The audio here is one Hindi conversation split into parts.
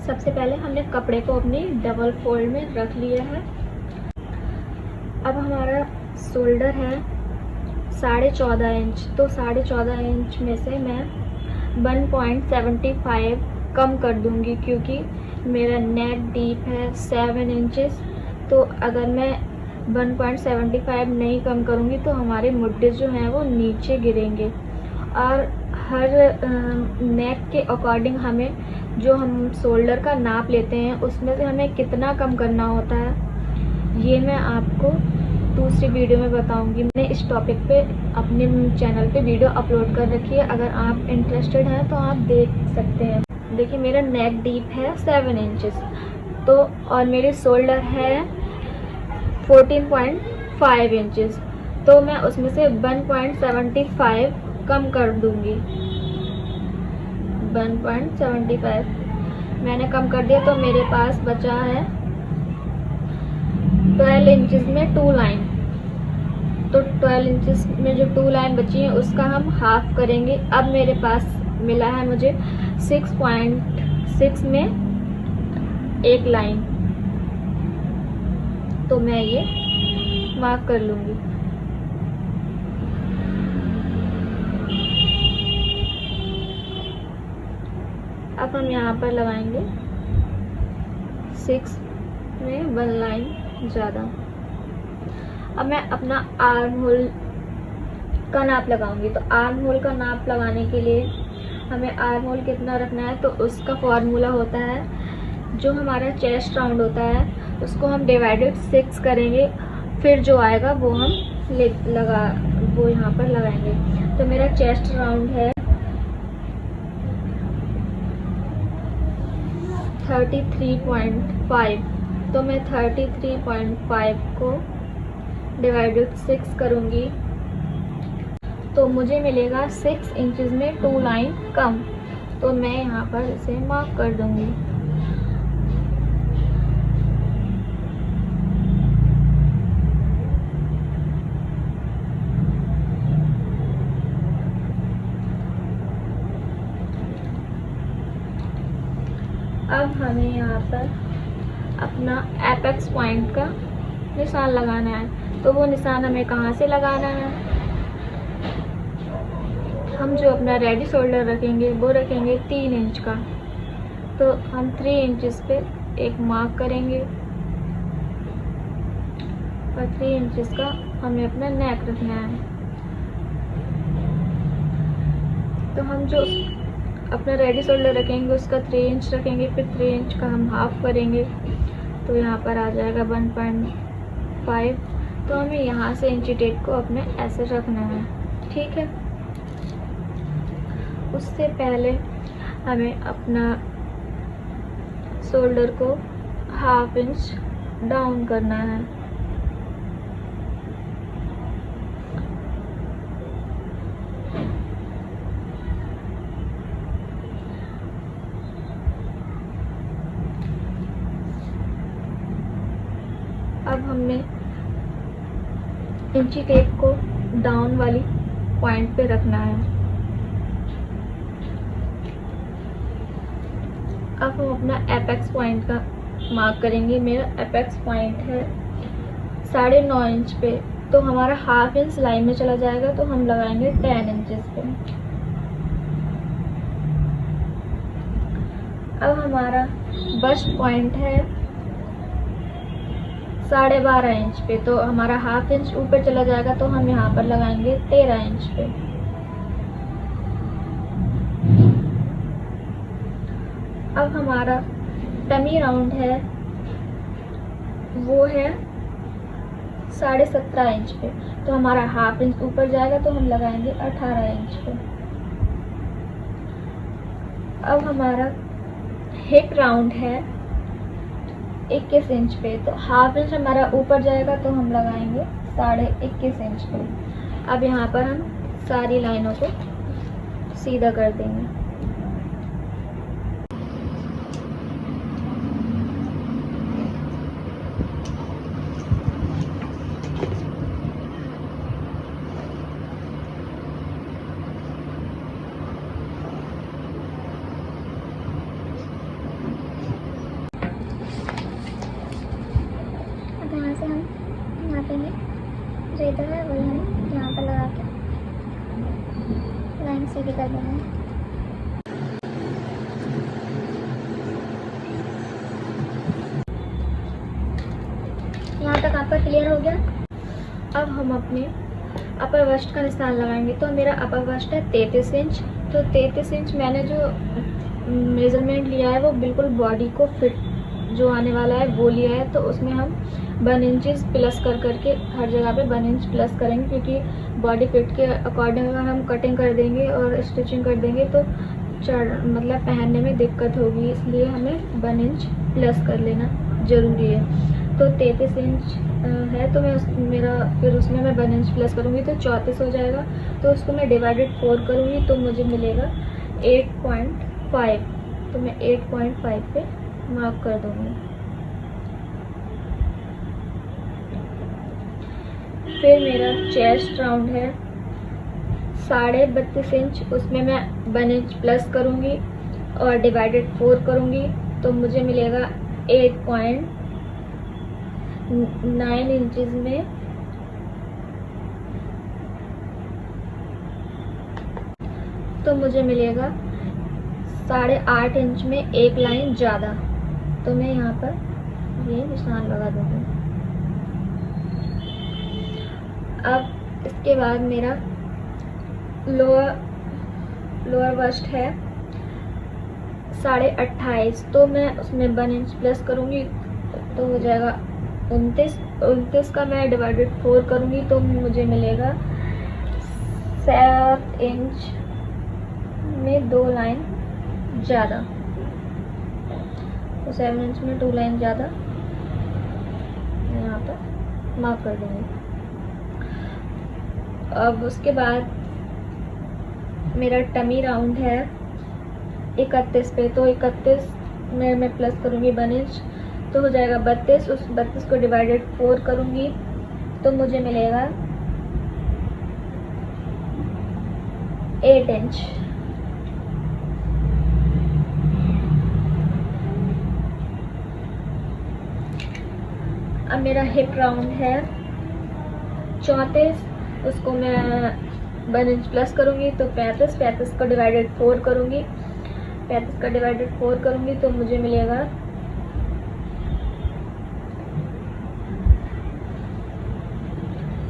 सबसे पहले हमने कपड़े को अपनी डबल फोल्ड में रख लिया है। अब हमारा शोल्डर है 14.5 इंच, तो 14.5 इंच में से मैं 1.75 कम कर दूंगी, क्योंकि मेरा नेक डीप है 7 इंचेस। तो अगर मैं 1.75 नहीं कम करूंगी तो हमारे मुड्डे जो हैं वो नीचे गिरेंगे। और हर नेक के अकॉर्डिंग हमें जो हम शोल्डर का नाप लेते हैं उसमें से हमें कितना कम करना होता है, ये मैं आपको दूसरी वीडियो में बताऊंगी। मैंने इस टॉपिक पे अपने चैनल पे वीडियो अपलोड कर रखी है, अगर आप इंटरेस्टेड हैं तो आप देख सकते हैं। देखिए मेरा नेक डीप है 7 इंचेस, तो और मेरे शोल्डर है 14.5 इंचेस, तो मैं उसमें से 1.75 कम कर दूंगी। 1.75 मैंने कम कर दिया, तो मेरे पास बचा है 12 इंचेस में 2 लाइन। तो 12 इंचेस में जो 2 लाइन बची है उसका हम हाफ करेंगे। अब मेरे पास मिला है मुझे 6.6 में 1 लाइन, तो मैं ये मार्क कर लूँगी। अब हम यहाँ पर लगाएंगे 6 में 1 लाइन ज़्यादा। अब मैं अपना आर्म होल का नाप लगाऊंगी। तो आर्म होल का नाप लगाने के लिए हमें आर्म होल कितना रखना है, तो उसका फॉर्मूला होता है, जो हमारा चेस्ट राउंड होता है उसको हम डिवाइडेड 6 करेंगे, फिर जो आएगा वो हम वो यहाँ पर लगाएंगे। तो मेरा चेस्ट राउंड है 33.5, तो मैं 33.5 को डिवाइडेड 6 करूँगी, तो मुझे मिलेगा 6 इंचेस में 2 लाइन कम। तो मैं यहाँ पर इसे मार्क कर दूँगी। अब हमें यहाँ पर अपना एपेक्स पॉइंट का निशान लगाना है। तो वो निशान हमें कहाँ से लगाना है, हम जो अपना रेडी शोल्डर रखेंगे वो रखेंगे 3 इंच का। तो हम 3 इंचेस पे एक मार्क करेंगे और 3 इंचेस का हमें अपना नेक रखना है। तो हम जो अपना रेडी शोल्डर रखेंगे उसका 3 इंच रखेंगे, फिर 3 इंच का हम हाफ करेंगे, तो यहाँ पर आ जाएगा 1.5। तो हमें यहाँ से इंची टेप को अपने ऐसे रखना है, ठीक है। उससे पहले हमें अपना शोल्डर को 1/2 इंच डाउन करना है। अब हमने इंची टेप को डाउन वाली पॉइंट पे रखना है। अब हम अपना एपेक्स पॉइंट का मार्क करेंगे। मेरा एपेक्स पॉइंट है 9.5 इंच पे, तो हमारा 1/2 इंच लाइन में चला जाएगा, तो हम लगाएंगे 10 इंचेस पे। अब हमारा बस्ट पॉइंट है 12.5 इंच पे, तो हमारा 1/2 इंच ऊपर चला जाएगा, तो हम यहाँ पर लगाएंगे 13 इंच पे। अब हमारा टमी राउंड है वो है 17.5 इंच पे, तो हमारा 1/2 इंच ऊपर जाएगा, तो हम लगाएंगे 18 इंच पे। अब हमारा हिप राउंड है 21 इंच पे, तो 1/2 इंच हमारा ऊपर जाएगा, तो हम लगाएंगे 21.5 इंच पे। अब यहाँ पर हम सारी लाइनों को सीधा कर देंगे। भी कर देंगे। यहाँ तक आपका क्लियर हो गया। अब हम अपने अपर वस्ट का निशान लगाएंगे। तो मेरा अपर वस्ट है 33 इंच। तो 33 इंच मैंने जो मेज़रमेंट लिया है वो बिल्कुल बॉडी को फिट जो आने वाला है वो लिया है। तो उसमें हम 1 इंचेस प्लस कर करके हर जगह पे 1 इंच प्लस करेंगे, क्योंकि बॉडी फिट के अकॉर्डिंग अगर हम कटिंग कर देंगे और स्टिचिंग कर देंगे तो मतलब पहनने में दिक्कत होगी, इसलिए हमें 1 इंच प्लस कर लेना ज़रूरी है। तो 33 इंच है तो फिर उसमें मैं 1 इंच प्लस करूँगी तो 34 हो जाएगा। तो उसको मैं डिवाइडेड 4 करूँगी तो मुझे मिलेगा 8.5। तो मैं 8.5 पे मार्क कर दूँगी। फिर मेरा चेस्ट राउंड है 32.5 इंच, उसमें मैं 1 इंच प्लस करूँगी और डिवाइडेड 4 करूँगी तो मुझे मिलेगा 8.9 इंचज़ में। तो मुझे मिलेगा 8.5 इंच में एक लाइन ज़्यादा। तो मैं यहाँ पर ये निशान लगा दूँगी। अब इसके बाद मेरा लोअर वस्ट है 28.5। तो मैं उसमें 1 इंच प्लस करूँगी तो हो जाएगा 29 का मैं डिवाइडेड 4 करूँगी तो मुझे मिलेगा 7 इंच में 2 लाइन ज़्यादा। तो 7 इंच में 2 लाइन ज़्यादा यहाँ पर मार्क कर दूँगी। अब उसके बाद मेरा टमी राउंड है 31 पे। तो 31 में मैं प्लस करूँगी 1 इंच तो हो जाएगा 32। उस 32 को डिवाइडेड 4 करूँगी तो मुझे मिलेगा 8 इंच। अब मेरा हिप राउंड है 34, उसको मैं 1 इंच प्लस करूँगी तो 35 का डिवाइडेड 4 करूँगी। 35 का डिवाइडेड 4 करूँगी तो मुझे मिलेगा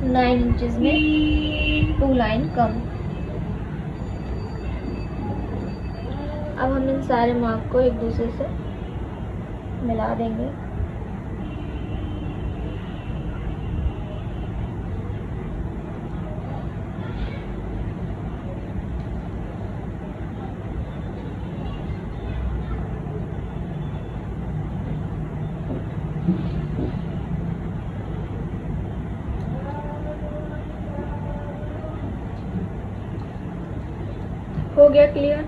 9 इंचज़ में 2 लाइन कम। अब हम इन सारे मार्क को एक दूसरे से मिला देंगे। हो गया क्लियर।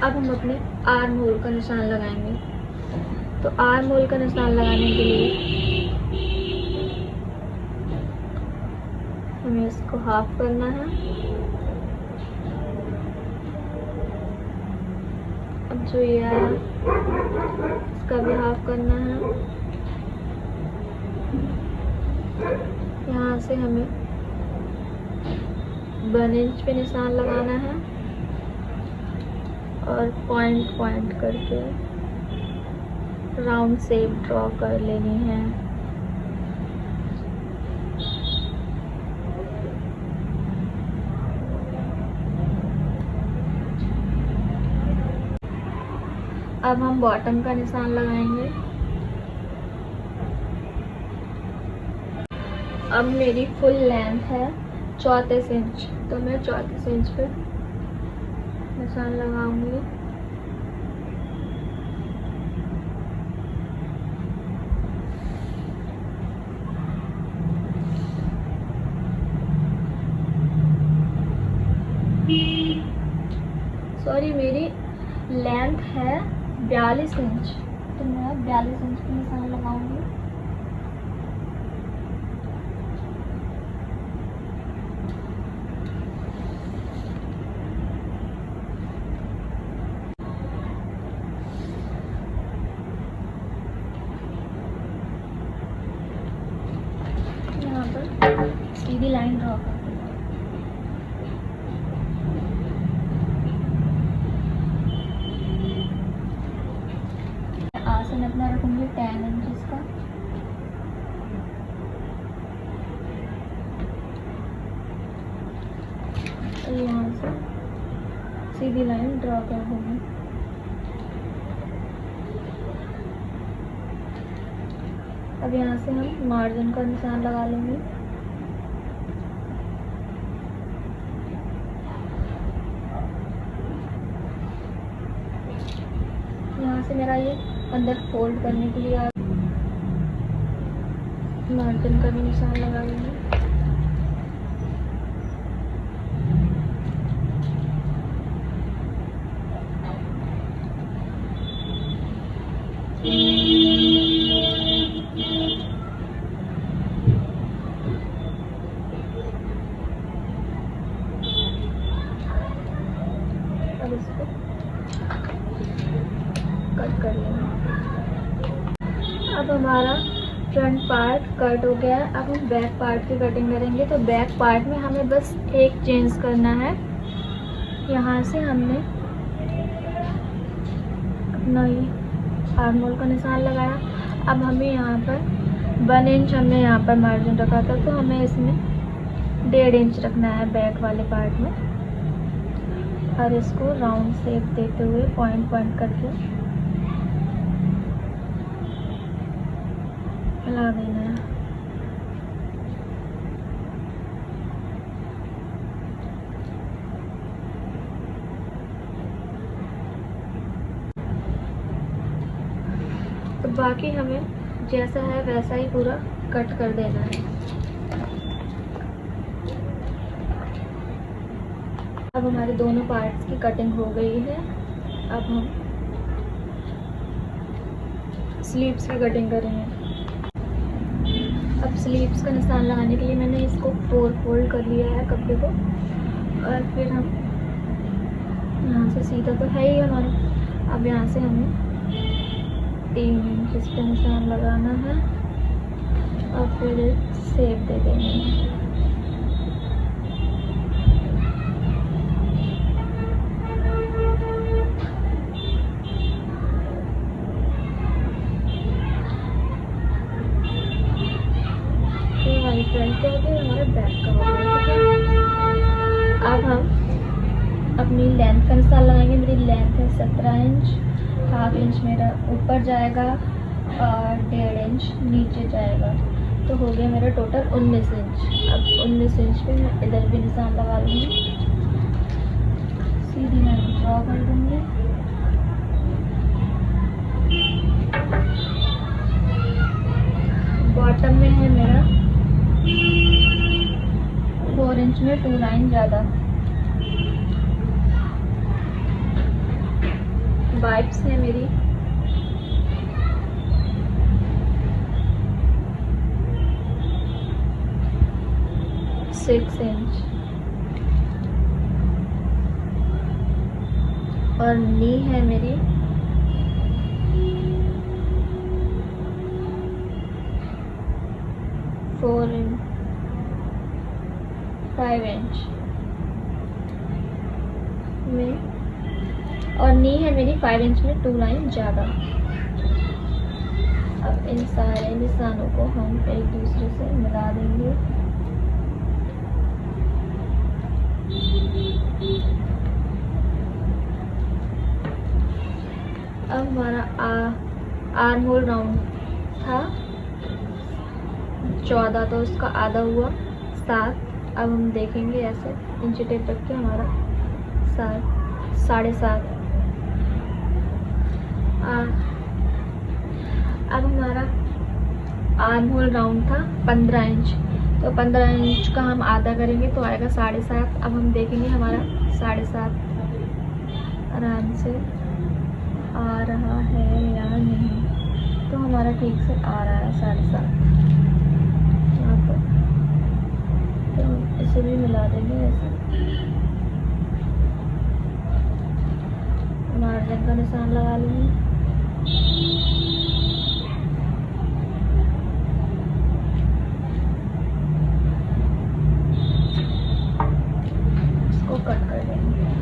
अब हम अपने आर्म होल का निशान लगाएंगे। तो आर्म होल का निशान लगाने के लिए हमें इसको हाफ करना है। अब जो ये आया इसका भी हाफ करना है। यहाँ से हमें 1 इंच पे निशान लगाना है और पॉइंट करके राउंड शेप ड्रॉ कर लेनी है। अब हम बॉटम का निशान लगाएंगे। अब मेरी फुल लेंथ है 34 इंच। तो मैं 34 इंच पे निशान लगाऊंगी। सॉरी, मेरी लेंथ है 42 इंच। तो मैं 42 इंच पे निशान लगाऊंगी। सीधी लाइन ड्रॉ कर दूँगा। मार्जिन अपना रखूँगी 10 इंचेस का। और यहाँ से सीधी लाइन ड्रॉ कर दूँगी। अब यहाँ से हम मार्जिन का निशान लगा लेंगे। यहाँ से मेरा ये अंदर फोल्ड करने के लिए मार्जिन का भी निशान लगा लेंगे। अब इसको कट कर लेंगे। अब हमारा फ्रंट पार्ट कट हो गया है। अब हम बैक पार्ट की कटिंग करेंगे। तो बैक पार्ट में हमें बस एक चेंज करना है। यहाँ से हमने अपना ये आर्म होल का निशान लगाया। अब हमें यहाँ पर 1 इंच हमने यहाँ पर मार्जिन रखा था, तो हमें इसमें 1.5 इंच रखना है बैक वाले पार्ट में। और इसको राउंड शेप देते हुए पॉइंट करके हिला देना है। तो बाकी हमें जैसा है वैसा ही पूरा कट कर देना है। अब हमारे दोनों पार्ट्स की कटिंग हो गई है। अब हम स्लीव्स की कटिंग करेंगे। अब स्लीव्स का निशान लगाने के लिए मैंने इसको 4 फोल्ड कर लिया है कपड़े को। और फिर हम यहाँ से सीधा तो है ही हमारा। अब यहाँ से हमें 3 इंच पे निशान लगाना है और फिर एक शेप दे देंगे। फ्रंट का हो गया, हमारा बैक का हो गया। अब हम अपनी लेंथ का निशान लगाएंगे। मेरी लेंथ है 17 इंच। 1/2 इंच मेरा ऊपर जाएगा और 1.5 इंच नीचे जाएगा, तो हो गया मेरा टोटल 19 इंच। अब 19 इंच पे मैं इधर भी निशान लगा लूँगी। सीधी लाइन ड्रॉ कर दूँगी। बॉटम में है मेरा 4 इंच में 2 लाइन ज़्यादा। वाइप्स है मेरी 6 इंच और नी है मेरी 5 इंच में, और नी है मेरी 5 इंच में 2 लाइन ज़्यादा। अब इन सारे निशानों को हम एक दूसरे से मिला देंगे। अब हमारा आर्म होल राउंड था 14, तो उसका आधा हुआ 7। अब हम देखेंगे ऐसे इंची टेप रख के हमारा 7.5। अब हमारा आर्म होल राउंड था 15 इंच, तो 15 इंच का हम आधा करेंगे तो आएगा 7.5। अब हम देखेंगे हमारा 7.5 आराम से आ रहा है या नहीं। तो हमारा ठीक से आ रहा है 7.5 यहाँ पर। तो इसे भी मिला देंगे ऐसे। मार्जिन का निशान लगा लेंगे। इसको कट कर देंगे।